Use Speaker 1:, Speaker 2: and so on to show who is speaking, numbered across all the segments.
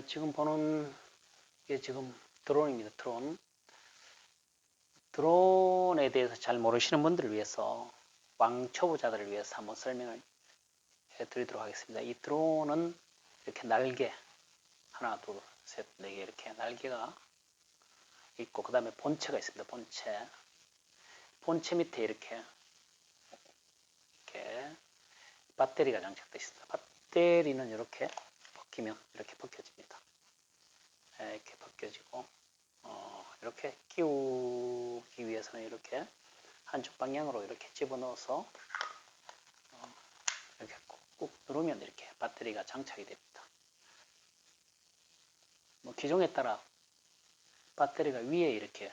Speaker 1: 지금 보는 게 지금 드론입니다. 드론에 대해서 잘 모르시는 분들을 위해서 왕초보자들을 위해서 한번 설명을 해드리도록 하겠습니다. 이 드론은 이렇게 날개 하나, 둘, 셋, 네 개 이렇게 날개가 있고 그 다음에 본체가 있습니다. 본체 밑에 이렇게 배터리가 장착되어 있습니다. 배터리는 이렇게 벗기면 이렇게 벗겨집니다. 이렇게 벗겨지고 이렇게 끼우기 위해서는 이렇게 한쪽 방향으로 이렇게 집어넣어서 이렇게 꾹꾹 누르면 이렇게 배터리가 장착이 됩니다. 기종에 따라 배터리가 위에 이렇게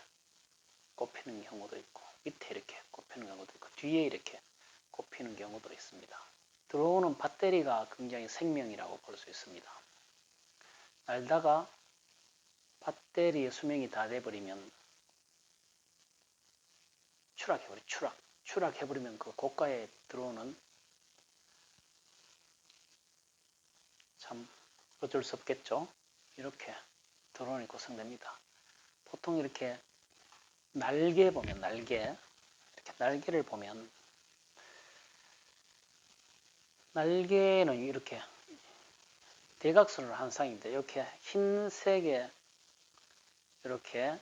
Speaker 1: 꼽히는 경우도 있고 밑에 이렇게 꼽히는 경우도 있고 뒤에 이렇게 꼽히는 경우도 있습니다. 드론은 배터리가 굉장히 생명이라고 볼 수 있습니다. 날다가 배터리의 수명이 다 돼버리면 추락해버리면 그 고가의 드론은 참 어쩔 수 없겠죠. 이렇게 드론이 구성됩니다. 보통 이렇게 날개를 보면 날개는 이렇게 대각선으로 한 쌍입니다. 이렇게 흰색의 이렇게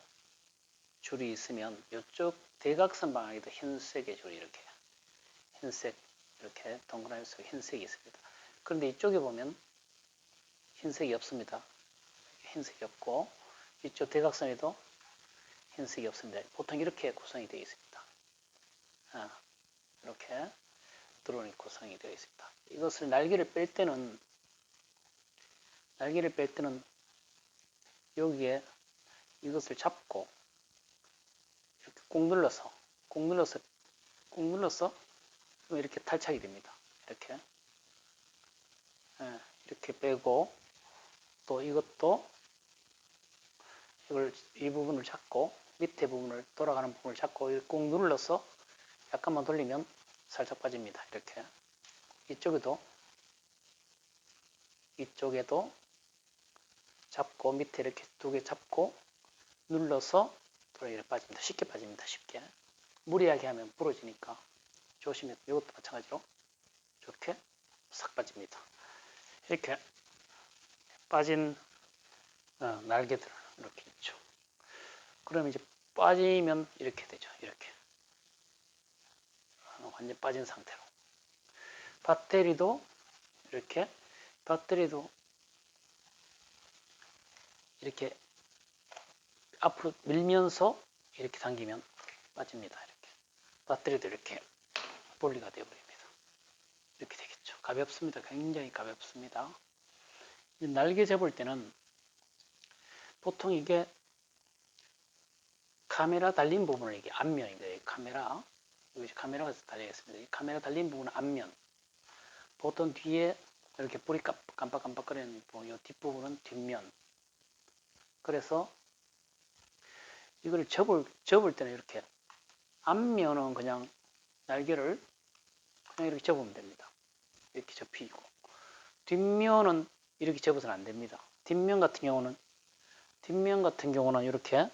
Speaker 1: 줄이 있으면 이쪽 대각선 방향에도 흰색의 줄이 이렇게 흰색 이렇게 동그라미 속에 흰색이 있습니다. 그런데 이쪽에 보면 흰색이 없습니다. 흰색이 없고 이쪽 대각선에도 흰색이 없습니다. 보통 이렇게 구성이 되어 있습니다. 이렇게 드론이 구성이 되어 있습니다. 이것을 날개를 뺄 때는 여기에 이것을 잡고 이렇게 꾹 눌러서 이렇게 탈착이 됩니다. 이렇게 빼고 또 이것도 이 부분을 잡고 밑에 부분을 돌아가는 부분을 잡고 이렇게 꾹 눌러서 약간만 돌리면 살짝 빠집니다. 이렇게 이쪽에도 잡고 밑에 이렇게 두 개 잡고 눌러서 이렇게 빠집니다. 쉽게 빠집니다. 쉽게 무리하게 하면 부러지니까 조심해서 이것도 마찬가지로 이렇게 싹 빠집니다. 이렇게 빠진 날개들 이렇게 있죠. 그러면 이제 빠지면 이렇게 되죠. 이렇게 완전 빠진 상태로 배터리도 이렇게 앞으로 밀면서 이렇게 당기면 빠집니다. 이렇게 배터리도 이렇게 분리가 되어버립니다. 이렇게 되겠죠. 가볍습니다. 굉장히 가볍습니다. 날개 접을 때는 보통 이게 카메라 달린 부분은 이게 앞면인데 여기 카메라가 달려 있습니다. 이 카메라 달린 부분은 앞면. 보통 뒤에 이렇게 불이 깜빡깜빡거리는 부분, 이 뒷부분은 뒷면. 그래서 이걸 접을 때는 이렇게 앞면은 그냥 날개를 그냥 이렇게 접으면 됩니다. 이렇게 접히고 뒷면은 이렇게 접어서는 안 됩니다. 뒷면 같은 경우는 이렇게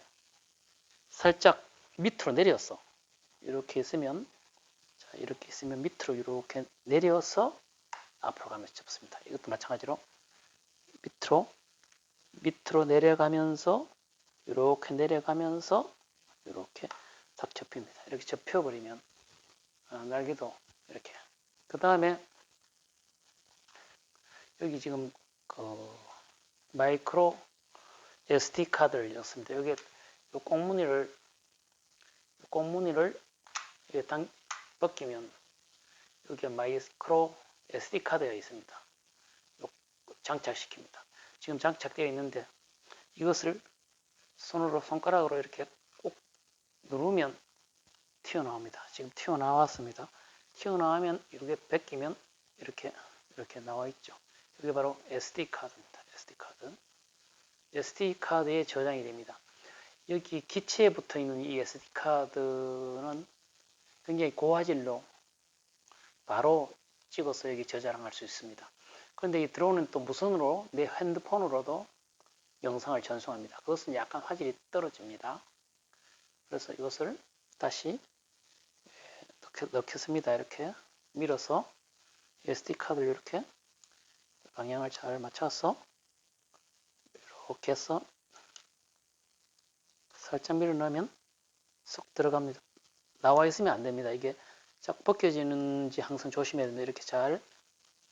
Speaker 1: 살짝 밑으로 내려서 이렇게 있으면 밑으로 이렇게 내려서 앞으로 가면서 접습니다. 이것도 마찬가지로 밑으로 내려가면서 이렇게 내려가면서 이렇게 딱 접힙니다. 이렇게 접혀버리면 날개도 이렇게. 그 다음에 여기 지금 그 마이크로 SD 카드를 넣습니다. 여기 이 꽁무니를 벗기면 여기 마이크로 SD 카드가 있습니다. 장착시킵니다. 지금 장착되어 있는데 이것을 손가락으로 이렇게 꼭 누르면 튀어나옵니다. 지금 튀어나왔습니다. 튀어나오면 이렇게 벗기면 이렇게 나와 있죠. 이게 바로 SD 카드입니다. SD 카드에 저장이 됩니다. 여기 기체에 붙어 있는 이 SD 카드는 굉장히 고화질로 바로 찍어서 여기 저장할 수 있습니다. 그런데 이 드론은 또 무선으로 내 핸드폰으로도 영상을 전송합니다. 그것은 약간 화질이 떨어집니다. 그래서 이것을 다시 넣겠습니다. 이렇게 밀어서 SD카드를 이렇게 방향을 잘 맞춰서 이렇게 해서 살짝 밀어넣으면 쏙 들어갑니다. 나와 있으면 안 됩니다. 이게 자꾸 벗겨지는지 항상 조심해야 됩니다. 이렇게 잘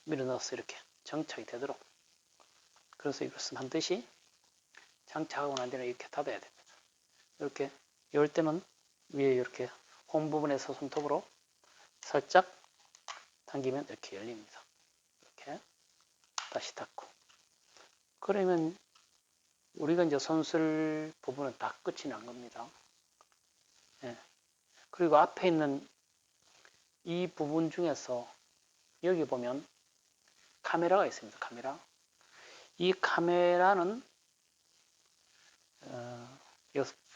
Speaker 1: 밀어넣어서 이렇게 정착이 되도록. 그래서 이것은 반드시 장착하고 난 뒤에 이렇게 닫아야 됩니다. 이렇게 열 때는 위에 이렇게 홈 부분에서 손톱으로 살짝 당기면 이렇게 열립니다. 이렇게 다시 닫고. 그러면 우리가 이제 손쓸 부분은 다 끝이 난 겁니다. 예. 그리고 앞에 있는 이 부분 중에서 여기 보면 카메라가 있습니다. 카메라. 이 카메라는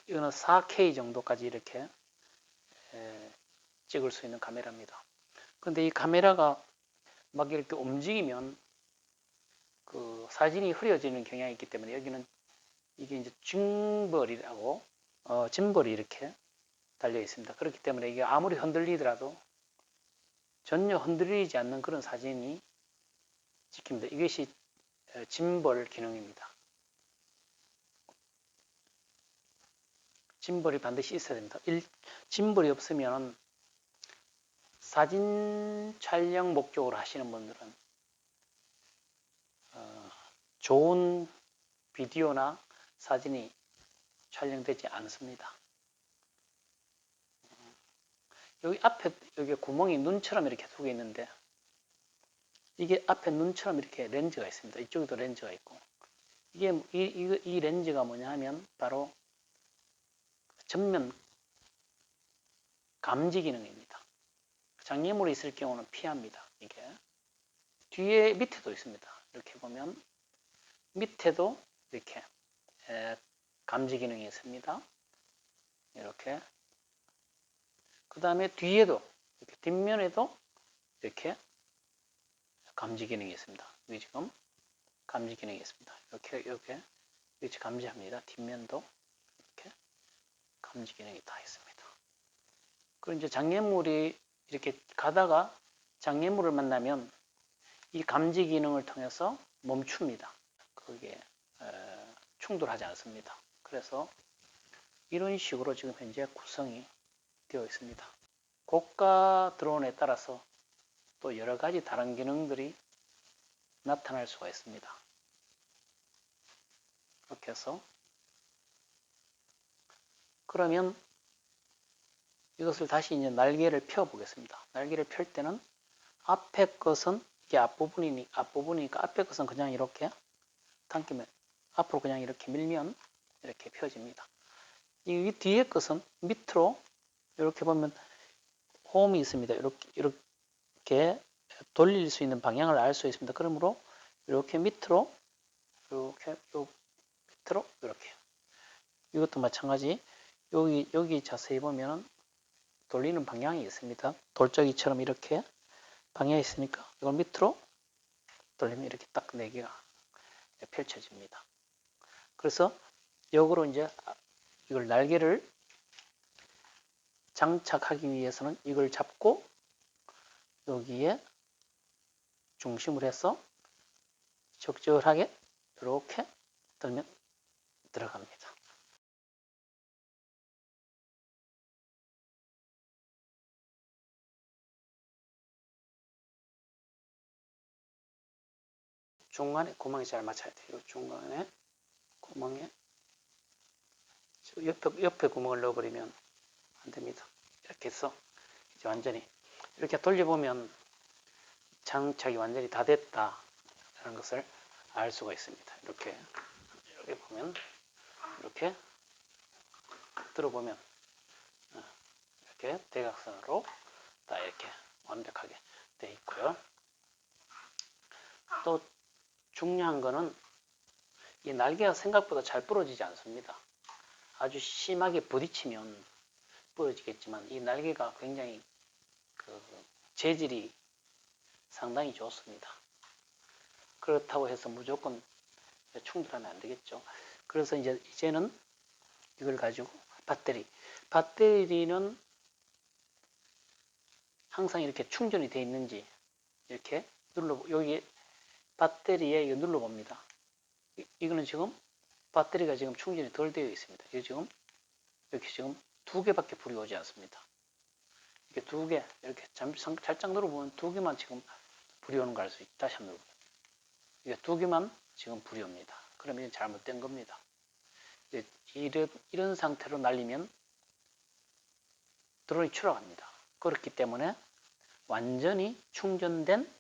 Speaker 1: 이거는 4K 정도까지 이렇게 찍을 수 있는 카메라입니다. 근데 이 카메라가 막 이렇게 움직이면 그 사진이 흐려지는 경향이 있기 때문에 여기는 이게 이제 짐벌이라고 짐벌이 이렇게 달려 있습니다. 그렇기 때문에 이게 아무리 흔들리더라도 전혀 흔들리지 않는 그런 사진이 찍힙니다. 이것이 짐벌 기능입니다. 짐벌이 반드시 있어야 됩니다. 짐벌이 없으면 사진 촬영 목적으로 하시는 분들은 좋은 비디오나 사진이 촬영되지 않습니다. 여기 앞에 여기 구멍이 눈처럼 이렇게 두 개 있는데 이게 앞에 눈처럼 이렇게 렌즈가 있습니다. 이쪽에도 렌즈가 있고 이게 이 렌즈가 뭐냐 하면 바로 전면 감지 기능입니다. 장애물이 있을 경우는 피합니다. 이게 뒤에 밑에도 있습니다. 이렇게 보면 밑에도 이렇게 감지 기능이 있습니다. 이렇게 그 다음에 뒤에도 이렇게 뒷면에도 이렇게 감지 기능이 있습니다. 여기 지금 감지 기능이 있습니다. 이렇게 위치 감지합니다. 뒷면도 이렇게 감지 기능이 다 있습니다. 그리고 이제 장애물이 이렇게 가다가 장애물을 만나면 이 감지 기능을 통해서 멈춥니다. 그게 충돌하지 않습니다. 그래서 이런 식으로 지금 현재 구성이 되어 있습니다. 고가 드론에 따라서 또 여러 가지 다른 기능들이 나타날 수가 있습니다. 이렇게 해서 그러면 이것을 다시 이제 날개를 펴 보겠습니다. 날개를 펼 때는 앞에 것은 이게 앞부분이니까 앞에 것은 그냥 이렇게 당기면 앞으로 그냥 이렇게 밀면 이렇게 펴집니다. 이 뒤에 것은 밑으로 이렇게 보면 홈이 있습니다. 이렇게 돌릴 수 있는 방향을 알 수 있습니다. 그러므로 이렇게 밑으로 이렇게 밑으로 이렇게 이것도 마찬가지 여기 자세히 보면 돌리는 방향이 있습니다. 돌적이처럼 이렇게 방향이 있으니까 이걸 밑으로 돌리면 이렇게 딱 4개가 펼쳐집니다. 그래서 역으로 이제 이걸 날개를 장착하기 위해서는 이걸 잡고 여기에 중심을 해서 적절하게 이렇게 들면 들어갑니다. 중간에 구멍이 잘 맞춰야 돼요. 중간에 구멍에 옆에 구멍을 넣어버리면 안 됩니다. 이렇게 해서 이제 완전히 이렇게 돌려보면 장착이 완전히 다 됐다라는 것을 알 수가 있습니다. 이렇게 보면 이렇게 들어보면 이렇게 대각선으로 다 이렇게 완벽하게 되어 있고요. 또 중요한 거는 이 날개가 생각보다 잘 부러지지 않습니다. 아주 심하게 부딪히면 부러지겠지만 이 날개가 굉장히 재질이 상당히 좋습니다. 그렇다고 해서 무조건 충돌하면 안 되겠죠. 그래서 이제는 이걸 가지고 배터리는 항상 이렇게 충전이 되어 있는지 이렇게 여기 배터리에 이거 눌러봅니다. 이거는 지금 배터리가 지금 충전이 덜 되어 있습니다. 이게 지금 이렇게 지금 2개밖에 불이 오지 않습니다. 이게 2개 이렇게 살짝 눌러보면 2개만 지금 불이 오는 거 알 수 있다. 다시 한번 눌러보면 이게 2개만 지금 불이 옵니다. 그러면 이게 잘못된 겁니다. 이런 상태로 날리면 드론이 추락합니다. 그렇기 때문에 완전히 충전된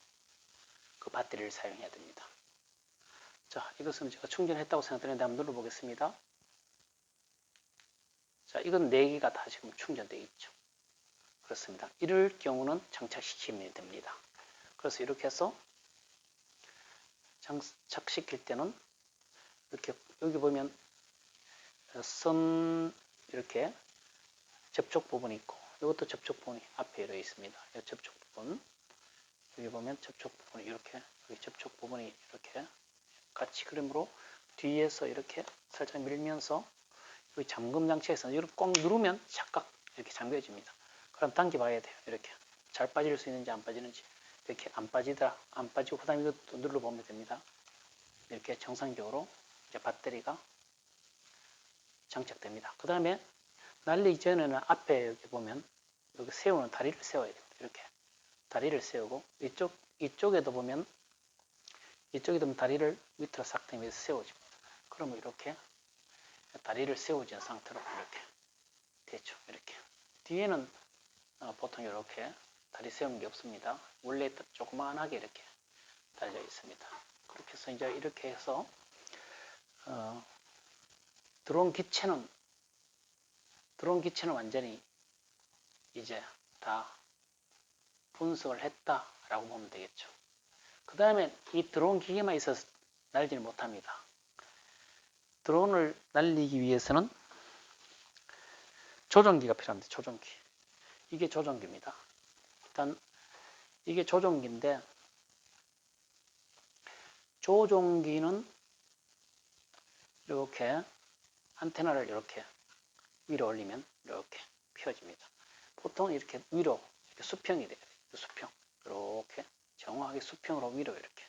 Speaker 1: 그 배터리를 사용해야 됩니다. 자, 이것은 제가 충전했다고 생각되는데 한번 눌러보겠습니다. 자, 이건 4개가 다 지금 충전되어 있죠. 그렇습니다. 이럴 경우는 장착시키면 됩니다. 그래서 이렇게 해서 장착시킬 때는 이렇게 여기 보면 선 이렇게 접촉 부분이 있고 이것도 접촉 부분이 앞에 되어 있습니다. 이 접촉 부분 여기 보면 접촉 부분이 이렇게 여기 접촉 부분이 이렇게 같이 그림으로 뒤에서 이렇게 살짝 밀면서 여기 잠금 장치에서 이렇게 꽉 누르면 착각 이렇게 잠겨집니다. 그럼 당겨봐야 돼요. 이렇게 잘 빠질 수 있는지 안 빠지는지 이렇게 안 빠지고 그다음에 이것도 눌러보면 됩니다. 이렇게 정상적으로 이제 배터리가 장착됩니다. 그 다음에 날리기 전에는 앞에 여기 보면 여기 세우는 다리를 세워야 됩니다. 이렇게 다리를 세우고 이쪽에도 보면 다리를 밑으로 싹 당겨서 세워집니다. 그러면 이렇게 다리를 세워진 상태로 이렇게 되죠. 이렇게 뒤에는 보통 이렇게 다리 세우는 게 없습니다. 원래 조그만하게 이렇게 달려 있습니다. 그렇게 해서 이제 이렇게 해서 드론 기체는 완전히 이제 다 분석을 했다라고 보면 되겠죠. 그 다음에 이 드론 기계만 있어서 날지는 못합니다. 드론을 날리기 위해서는 조종기가 필요합니다. 조종기. 이게 조종기입니다. 일단 이게 조종기인데 조종기는 이렇게 안테나를 이렇게 위로 올리면 이렇게 펴집니다. 보통 이렇게 위로 이렇게 수평이 돼요. 수평. 이렇게 정확하게 수평으로 위로 이렇게.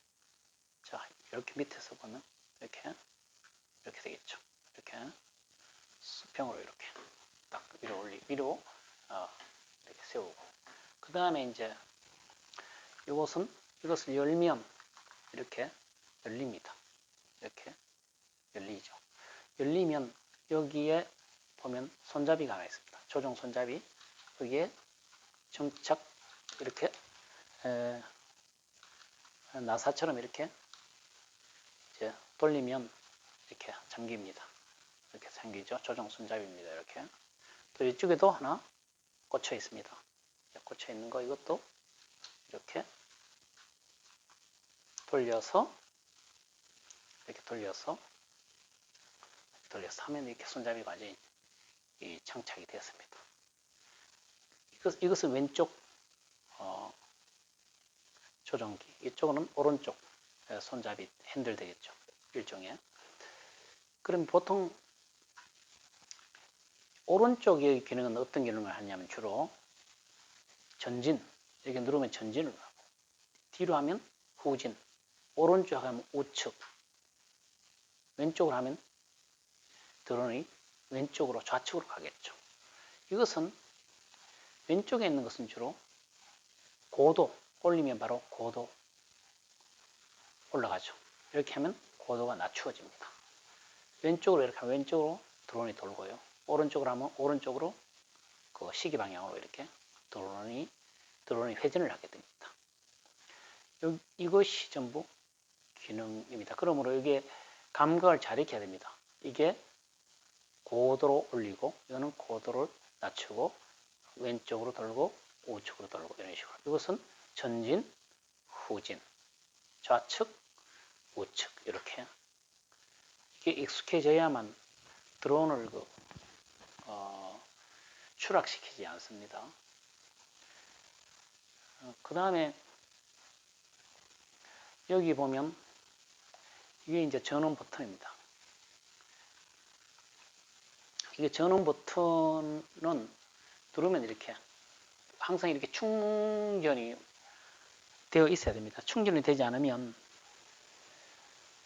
Speaker 1: 자, 이렇게 밑에서 보면 이렇게 되겠죠. 이렇게 수평으로 이렇게 딱 위로 이렇게 세우고. 그 다음에 이제 이것을 열면 이렇게 열립니다. 이렇게 열리죠. 열리면 여기에 보면 손잡이가 하나 있습니다. 조종 손잡이. 여기에 정착 이렇게 나사처럼 이렇게 이제 돌리면 이렇게 잠깁니다. 이렇게 잠기죠. 조종 손잡이입니다. 이렇게. 또 이쪽에도 하나 꽂혀 있습니다. 꽂혀 있는 거 이것도 이렇게 돌려서 하면 이렇게 손잡이가 완전히 장착이 되었습니다. 이것은 왼쪽 조종기, 이쪽은 오른쪽 손잡이 핸들 되겠죠. 일종의. 그럼 보통 오른쪽의 기능은 어떤 기능을 하냐면 주로 전진, 여기 누르면 전진을 하고 뒤로 하면 후진, 오른쪽 하면 우측, 왼쪽으로 하면 드론이 왼쪽으로 좌측으로 가겠죠. 이것은 왼쪽에 있는 것은 주로 고도, 올리면 바로 고도 올라가죠. 이렇게 하면 고도가 낮추어집니다. 왼쪽으로 이렇게 하면 왼쪽으로 드론이 돌고요. 오른쪽으로 하면 오른쪽으로 그 시계 방향으로 이렇게 드론이 회전을 하게 됩니다. 이것이 전부 기능입니다. 그러므로 이게 감각을 잘 익혀야 됩니다. 이게 고도로 올리고 이거는 고도를 낮추고 왼쪽으로 돌고 우측으로 돌고 이런 식으로. 이것은 전진, 후진, 좌측, 우측 이렇게 이게 익숙해져야만 드론을 추락시키지 않습니다. 그 다음에 여기 보면 이게 이제 전원 버튼입니다. 이게 전원 버튼은 누르면 이렇게 항상 이렇게 충전이 되어 있어야 됩니다. 충전이 되지 않으면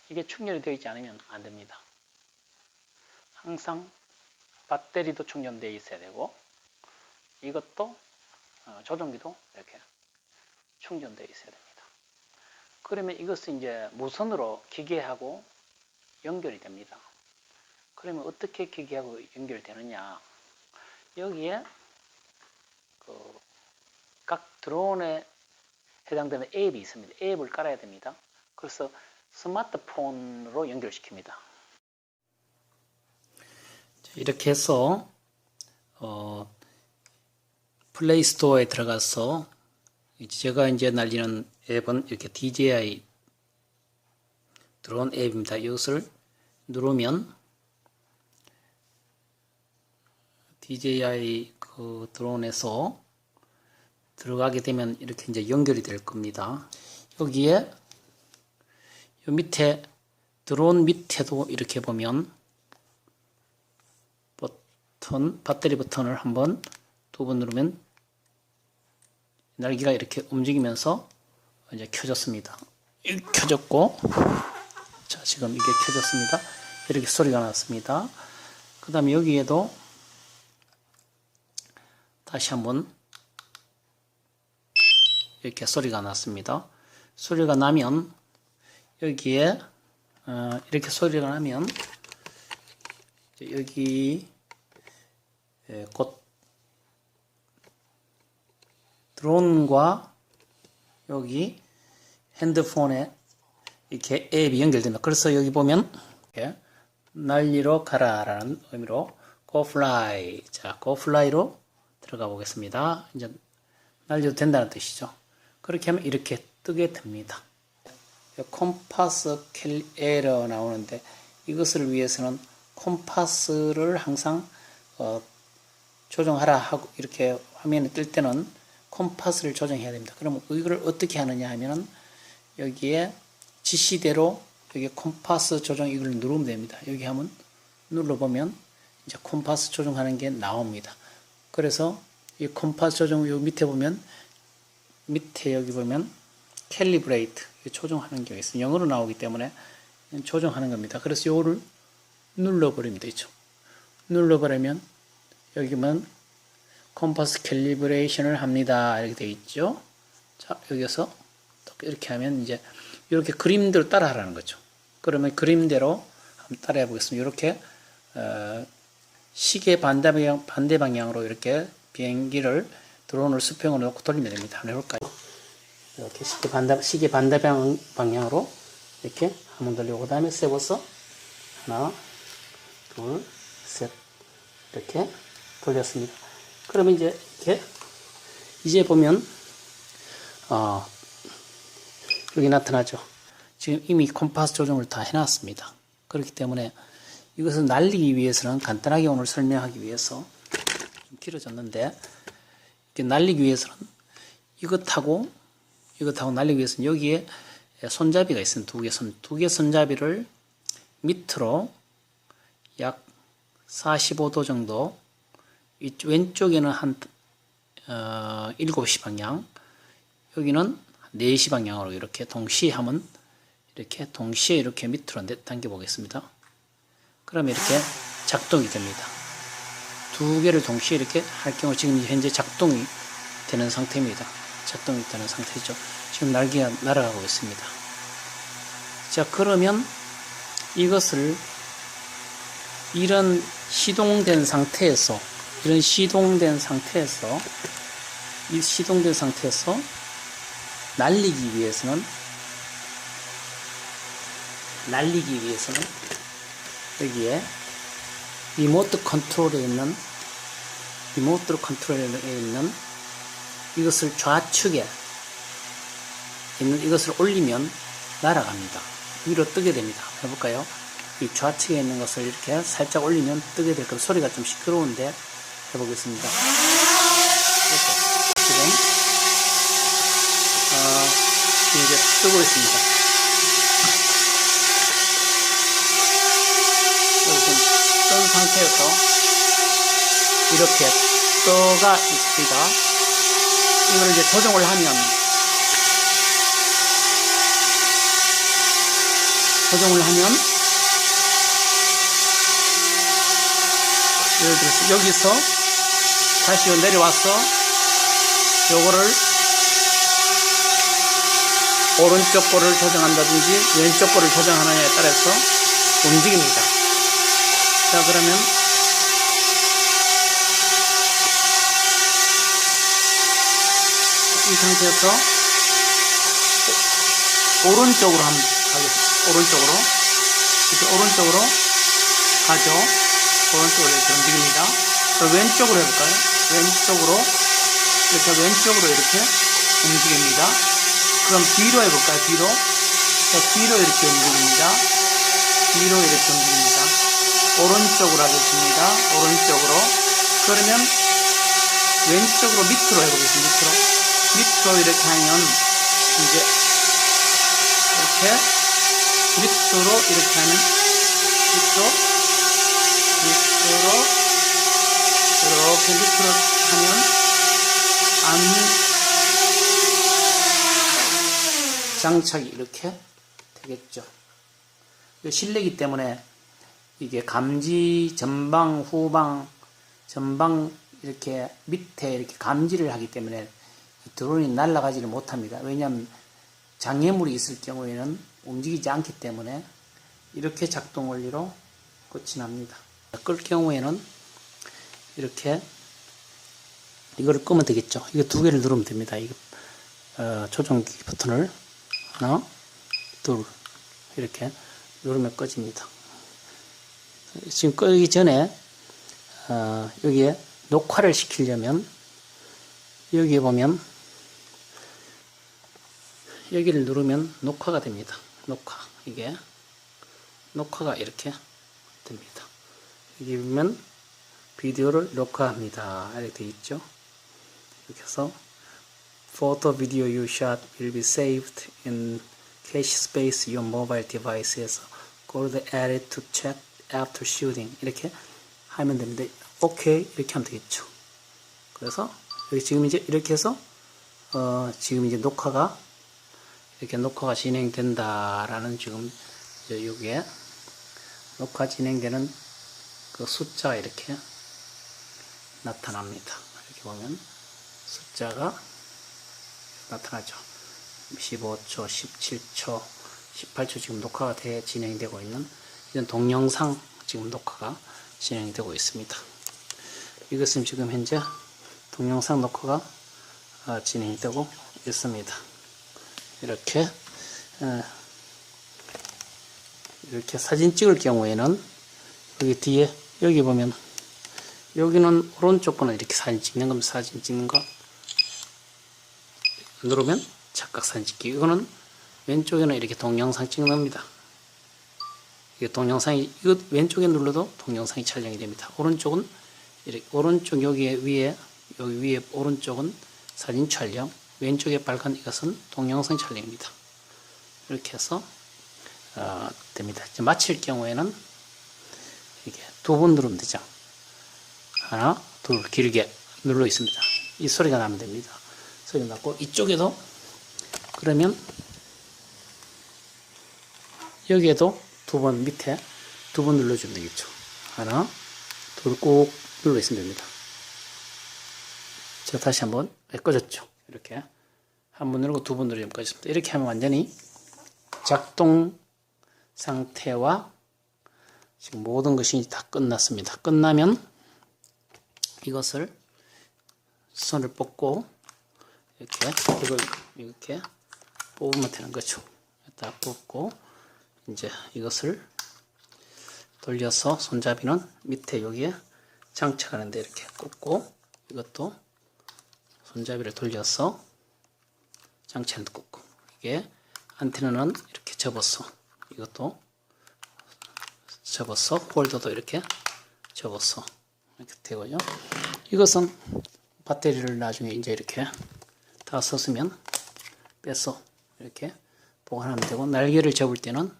Speaker 1: 이게 충전이 되어 있지 않으면 안 됩니다. 항상 배터리도 충전되어 있어야 되고 이것도 조종기도 이렇게 충전되어 있어야 됩니다. 그러면 이것은 이제 무선으로 기계하고 연결이 됩니다. 그러면 어떻게 기계하고 연결되느냐? 여기에 각 드론에 해당되는 앱이 있습니다. 앱을 깔아야 됩니다. 그래서 스마트폰으로 연결시킵니다. 이렇게 해서 플레이스토어에 들어가서 제가 이제 날리는 앱은 이렇게 DJI 드론 앱입니다. 이것을 누르면 DJI 그 드론에서 들어가게 되면 이렇게 이제 연결이 될 겁니다. 여기에 이 밑에 드론 밑에도 이렇게 보면 배터리 버튼을 한번 두 번 누르면 날개가 이렇게 움직이면서 이제 켜졌습니다. 켜졌고, 자, 지금 이게 켜졌습니다. 이렇게 소리가 났습니다. 그 다음에 여기에도 다시 한번 이렇게 소리가 났습니다. 소리가 나면 여기에 이렇게 소리가 나면 여기 곧 드론과 여기 핸드폰에 이렇게 앱이 연결됩니다. 그래서 여기 보면 이렇게 날리러 가라라는 의미로 Go Fly. 자, Go Fly로 들어가 보겠습니다. 이제 날려도 된다는 뜻이죠. 그렇게 하면 이렇게 뜨게 됩니다. 콤파스 에러 나오는데 이것을 위해서는 콤파스를 항상 조정하라 하고 이렇게 화면에 뜰 때는 콤파스를 조정해야 됩니다. 그러면 이걸 어떻게 하느냐 하면은 여기에 지시대로 여기 콤파스 조정 이걸 누르면 됩니다. 여기 한번 눌러보면 이제 콤파스 조정하는 게 나옵니다. 그래서 이 콤파스 조정 요 밑에 보면 밑에 여기 보면 캘리브레이트 조정하는 게 있어요. 영어로 나오기 때문에 조정하는 겁니다. 그래서 요거를 눌러버립니다. 있죠. 눌러버리면 여기 보면 컴파스 캘리브레이션을 합니다. 이렇게 되어 있죠. 자, 여기서 이렇게 하면 이제 이렇게 그림대로 따라 하라는 거죠. 그러면 그림대로 한번 따라해 보겠습니다. 이렇게 시계 반대 방향으로 이렇게 비행기를 드론을 수평으로 놓고 돌리면 됩니다. 한번 해볼까요? 이렇게 시계 반대 방향으로 이렇게 한번 돌리고 그 다음에 세워서 하나, 둘, 셋 이렇게 돌렸습니다. 그러면 이제 보면 여기 나타나죠. 지금 이미 콤파스 조정을 다 해놨습니다. 그렇기 때문에 이것을 날리기 위해서는 간단하게 오늘 설명하기 위해서 좀 길어졌는데 이렇게 날리기 위해서는 이것하고 날리기 위해서는 여기에 손잡이가 있습니다. 두 개 손잡이를 밑으로 약 45도 정도 왼쪽에는 한 7시 방향 여기는 4시 방향으로 이렇게 동시에 하면 동시에 이렇게 밑으로 당겨 보겠습니다. 그러면 이렇게 작동이 됩니다. 두 개를 동시에 이렇게 할 경우 지금 현재 작동이 되는 상태입니다. 작동이 되는 상태죠. 지금 날개가 날아가고 있습니다. 자, 그러면 이것을 이런 시동된 상태에서 날리기 위해서는 여기에 리모트 컨트롤에 있는 이것을 좌측에 있는 이것을 올리면 날아갑니다. 위로 뜨게 됩니다. 해볼까요? 이 좌측에 있는 것을 이렇게 살짝 올리면 뜨게 될 겁니다. 소리가 좀 시끄러운데 해보겠습니다. 이렇게 지금 이제 뜨고 있습니다. 상태에서 이렇게 떠가 있습니다. 이걸 이제 조정을 하면 예를 들어서 여기서 다시 내려와서 요거를 오른쪽 거를 조정한다든지 왼쪽 거를 조정하느냐에 따라서 움직입니다. 자, 그러면 이 상태에서 오른쪽으로 한번 가겠습니다. 이렇게 오른쪽으로 가죠. 오른쪽으로 이렇게 움직입니다. 그럼 왼쪽으로 해볼까요? 왼쪽으로 이렇게 움직입니다. 그럼 뒤로 해볼까요? 뒤로. 자, 뒤로 이렇게 움직입니다. 오른쪽으로 하겠습니다. 오른쪽으로. 그러면 왼쪽으로 밑으로 해보겠습니다. 밑으로 이렇게 하면 이제 밑으로 이렇게 하면 밑으로 하면 장착이 이렇게 되겠죠. 실내이기 때문에 이게 감지 전방, 후방, 전방 이렇게 밑에 이렇게 감지를 하기 때문에 드론이 날아가지를 못합니다. 왜냐하면 장애물이 있을 경우에는 움직이지 않기 때문에 이렇게 작동 원리로 끝이 납니다. 끌 경우에는 이렇게 이거를 끄면 되겠죠. 이거 두 개를 누르면 됩니다. 이거 조정기 버튼을 하나, 둘 이렇게 누르면 꺼집니다. 지금 끄기 전에 여기에 녹화를 시키려면 여기에 보면 여기를 누르면 녹화가 됩니다. 이게 녹화가 이렇게 됩니다. 여기 보면 비디오를 녹화합니다. 이렇게 되어 있죠. 이렇게 해서 Photo video you shot will be saved in cache space your mobile device에서 go to edit to check after shooting 이렇게 하면 됩니다. 오케이 이렇게 하면 되겠죠. 그래서 여기 지금 이제 이렇게 해서 지금 이제 녹화가 진행된다라는 지금 여기에 녹화 진행되는 그 숫자가 이렇게 나타납니다. 이렇게 보면 숫자가 나타나죠. 15초, 17초, 18초 지금 녹화가 진행되고 있는 이런 동영상 지금 녹화가 진행되고 있습니다. 이것은 지금 현재 동영상 녹화가 진행되고 있습니다. 이렇게 사진 찍을 경우에는 여기 뒤에 여기 보면 여기는 오른쪽 거는 이렇게 사진 찍는 겁니다. 사진 찍는 거 누르면 착각 사진 찍기. 이거는 왼쪽에는 이렇게 동영상 찍는 겁니다. 이게 동영상이 이거 왼쪽에 눌러도 동영상이 촬영이 됩니다. 오른쪽은 이렇게 오른쪽 여기 위에 오른쪽은 사진 촬영, 왼쪽에 빨간 이것은 동영상 촬영입니다. 이렇게 해서 됩니다. 이제 마칠 경우에는 이게 두 번 누르면 되죠. 하나, 둘 길게 눌러 있습니다. 이 소리가 나면 됩니다. 소리 났고 이쪽에도 그러면 여기에도 두 번 밑에 두 번 눌러주면 되겠죠. 하나, 둘 꼭 눌러 있으면 됩니다. 제가 다시 한번 꺼졌죠. 이렇게 한 번 누르고 두 번 누르면 꺼졌습니다. 이렇게 하면 완전히 작동 상태와 지금 모든 것이 다 끝났습니다. 끝나면 이것을 손을 뻗고 이렇게 이걸 이렇게 뽑으면 되는 거죠. 딱 뽑고 이제 이것을 돌려서 손잡이는 밑에 여기에 장착하는데 이렇게 꽂고 이것도 손잡이를 돌려서 장착을 꽂고 이게 안테나는 이렇게 접어서 이것도 접어서 홀더도 이렇게 접어서 이렇게 되고요. 이것은 배터리를 나중에 이제 이렇게 다 썼으면 빼서 이렇게 보관하면 되고 날개를 접을 때는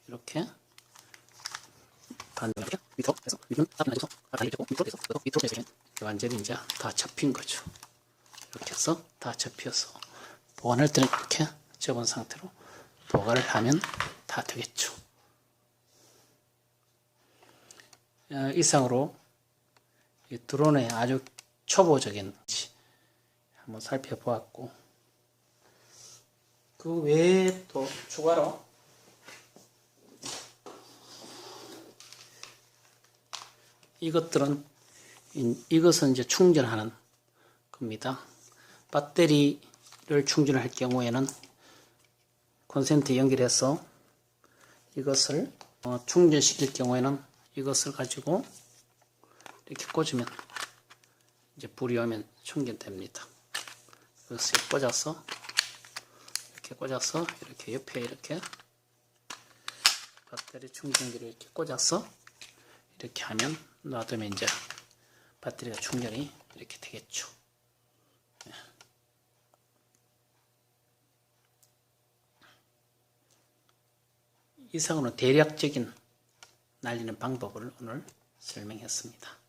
Speaker 1: 이렇게
Speaker 2: 반대로 밑으로 해서 밑으로 딱 놔줘서 다리 되고 밑으로 해서 밑으로 해서 완전히 이제 다 접힌 거죠. 이렇게 해서 다 접혀서 보관할 때는 이렇게 접은 상태로 보관을 하면 다 되겠죠. 이상으로 이 드론의 아주 초보적인 한번 살펴보았고, 그 외에 또 추가로 이것들은 이것은 이제 충전하는 겁니다. 배터리를 충전할 경우에는 콘센트에 연결해서 이것을 충전시킬 경우에는 이것을 가지고 이렇게 꽂으면 이제 불이 오면 충전됩니다. 이것을 꽂아서 이렇게 옆에 이렇게 배터리 충전기를 이렇게 꽂아서 이렇게 하면 놔두면 이제 배터리가 충전이 이렇게 되겠죠. 이상으로 대략적인 날리는 방법을 오늘 설명했습니다.